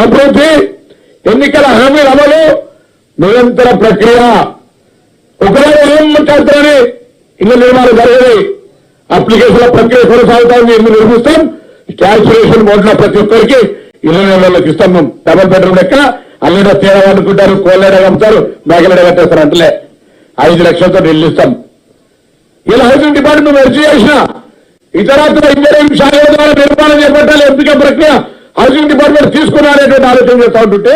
అభివృద్ధి, ఎన్నికల హామీల అమలు నిరంతర ప్రక్రియ. ఒకవేళ ఏం మాట్లాడుతారని ఇళ్ల నిర్మాణం జరగదు, అప్లికేషన్ల ప్రక్రియ కొనసాగుతా ఉంది. ఇల్లు నిర్మిస్తాం, క్యాల్కులేషన్ బోర్డులో ప్రతి ఒక్కరికి ఇళ్ల నిర్మాణాలకు ఇస్తాం. మేము డబల్ బెడ్రూమ్ లెక్క అల్లుడ తేడా అనుకుంటారు, కోళ్ళేడ కమ్ముతారు, మేకలేడ కట్టేస్తారు అంటలే. 5 లక్షలతో ఇల్లు ఇస్తాం. ఇలా హౌసింగ్ డిపార్ట్మెంట్ అర్జీ చేసిన ఇతరత్ర ఇంజనీరింగ్ శాఖల ద్వారా నిర్మాణం చేపట్టాలి, ఎంపిక ప్రక్రియ హౌసింగ్ డిపార్ట్మెంట్ తీసుకున్నారనేటువంటి ఆలోచన చేస్తూ ఉంటుంటే,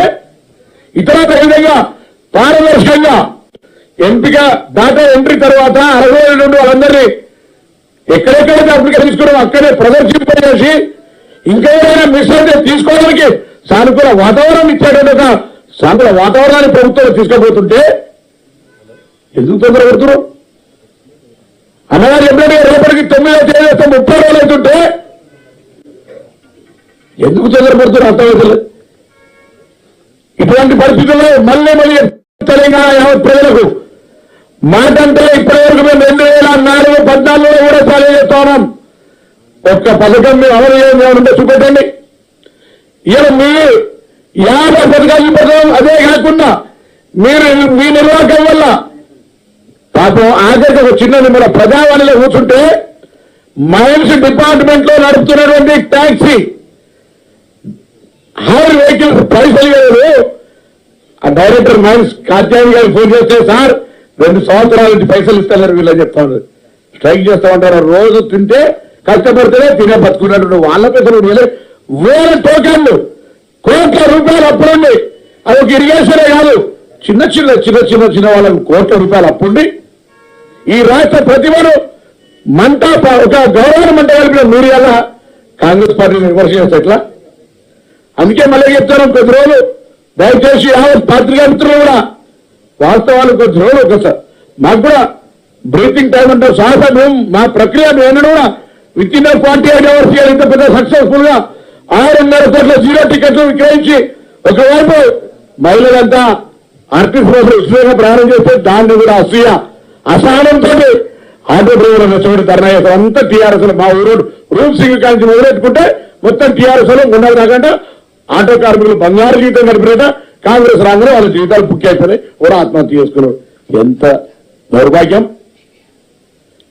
ఇతరత్ర విధంగా పారదర్శకంగా ఎంపిక డాటా ఎంట్రీ తర్వాత 60 నుండి వాళ్ళందరినీ ఎక్కడెక్కడైతే అప్లికేషన్ తీసుకున్నాం అక్కడే ప్రదర్శింపజేసి ఇంకా ఏదైనా మిస్ అయితే తీసుకోవడానికి సానుకూల వాతావరణం ఇచ్చేటువంటి ఒక సానుకూల వాతావరణాన్ని ప్రభుత్వం తీసుకోబోతుంటే ఎందుకు తొందర పెడుతున్నారు? అన్నగారు ఎప్పుడైనా రేపటికి 9వ తేదీ 30 రోజులు అవుతుంటే ఎందుకు తొందర పెడుతున్నారు అర్థమవుతుంది. ఇటువంటి పరిస్థితుల్లో మళ్ళీ తెలంగాణ యావత్ ప్రజలకు మాట అంటే ఇప్పటివరకు మేము 2014-15లో కూడా చాలూ చేస్తా ఉన్నాం. ఒక్క పథకం మేము అమలు చేయాలంటే చూపెట్టండి. ఇలా మీ 50 పథకాలు పథకం అదే కాకుండా మీరు మీ నిర్వాహకం వల్ల పాపం ఆఖరికి ఒక చిన్న మన ప్రజావాణిలో కూర్చుంటే మైన్స్ డిపార్ట్మెంట్ లో నడుపుతున్నటువంటి ట్యాక్సీ హైర్ వెహికల్స్ పైసలు వేయలేదు. ఆ డైరెక్టర్ మైన్స్ కాత్యాయని గారికి ఫోన్ చేస్తే సార్ 2 సంవత్సరాల నుంచి పైసలు ఇస్తలేరు వీళ్ళని చెప్తా ఉన్నారు. స్ట్రైక్ చేస్తా ఉంటారు. రోజు తింటే కష్టపడితేనే తినే బతుకున్నట్టు వాళ్ళ పైసలు వేల టోకెన్లు కోట్ల రూపాయలు అప్పుడుండి, అది ఒక ఇరిగేషనే కాదు చిన్న వాళ్ళకు కోట్ల రూపాయలు అప్పుండి ఈ రాష్ట్ర ప్రతిభను మంట ఒక గౌరవ మంట కలిపిన మీరు ఎలా కాంగ్రెస్ పార్టీని విమర్శ చేస్తే ఎట్లా? అందుకే మళ్ళీ చెప్తాను, కొద్ది రోజులు దయచేసి యావత్ పత్రికా మిత్రులు కూడా వాస్తవాలు కొద్ది రోజులు ఒకసారి మాకు కూడా బ్రీతింగ్ టైం అంటే సాహసం మా ప్రక్రియ మేము కూడా విత్ ఇన్ 48 అవర్స్ ఇంత పెద్ద సక్సెస్ఫుల్ గా 6.5 కోట్ల 0 టికెట్లు విక్రయించి ఒకవైపు మహిళలంతా ఆర్టిస్ట్ కోసం ఉచితంగా ప్రయాణం చేస్తే దాన్ని కూడా అసహనంతో ఆటో డ్రైవర్ల చోటు ధర్నా చేస్తాం. అంతా టీఆర్ఎస్ లో మా ఊరు రూమ్ సింగ్ కాల్చి మొదలెట్టుకుంటే మొత్తం టీఆర్ఎస్ లో ఉన్నది కాకుండా ఆటో కార్మికులు బంగారు జీవితం గడిపినట కాంగ్రెస్ రాగానే వాళ్ళ జీవితాలు బుక్ అయిపోయి కూడా ఆత్మహత్య చేసుకున్నారు. ఎంత దౌర్భాగ్యం!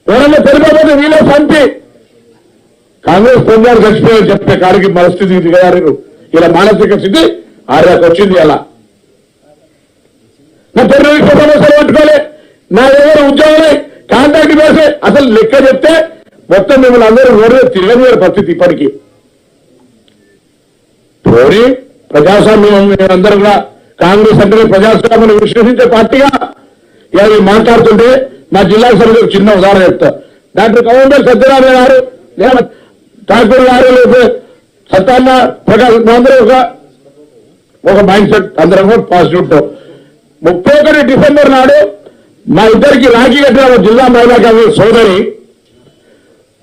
ఎవరన్నా తెలియకపోతే వీళ్ళే పంపి కాంగ్రెస్ పొందారు చచ్చిపోయారు చెప్పే కాడికి పరిస్థితి ఇది కదా. ఇలా మానసిక స్థితి ఆర్యాకు వచ్చింది. అలా నా టెర్రరిస్ట్ సమస్యలు పట్టుకోలే, నా ఎవరు ఉద్యోగాలే కాంట్రాక్ట్ వేసే అసలు లెక్క చెప్తే మొత్తం మిమ్మల్ని అందరూ ఓడి తిరగని పరిస్థితి ఇప్పటికీ. పోనీ ప్రజాస్వామ్యం అందరూ కూడా కాంగ్రెస్ అంటే ప్రజాస్వామ్యం విశ్వసించే పార్టీగా ఇవి మాట్లాడుతుంటే మా జిల్లా సభ్యులకు చిన్న ఉదాహరణ చెప్తా. డాక్టర్ కవంబర్ సత్యనారాయణ గారు, ఠాకూర్ గారు, సత్యాన్న ప్రకాశ్ అందరూ ఒక మైండ్ సెట్ అందరం కూడా పాజిటివ్ ఉంటాం. 31 డిసెంబర్ నాడు మా ఇద్దరికి రాఖీ కట్టిన జిల్లా మహిళా కాంగ్రెస్ సోదరి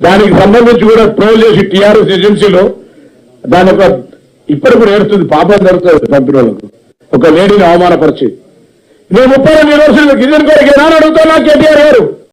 దానికి సంబంధించి కూడా ట్రోల్ చేసి టీఆర్ఎస్ ఏజెన్సీలో దాని ఒక ఇప్పటికి కూడా ఏడుస్తుంది, పాపం జరుగుతుంది కంపెనీలకు ఒక లేడీని అవమానపరిచి. నేను 32 రోజులు గిరిజన కోరిక అడుగుతున్నా కేటీఆర్ గారు.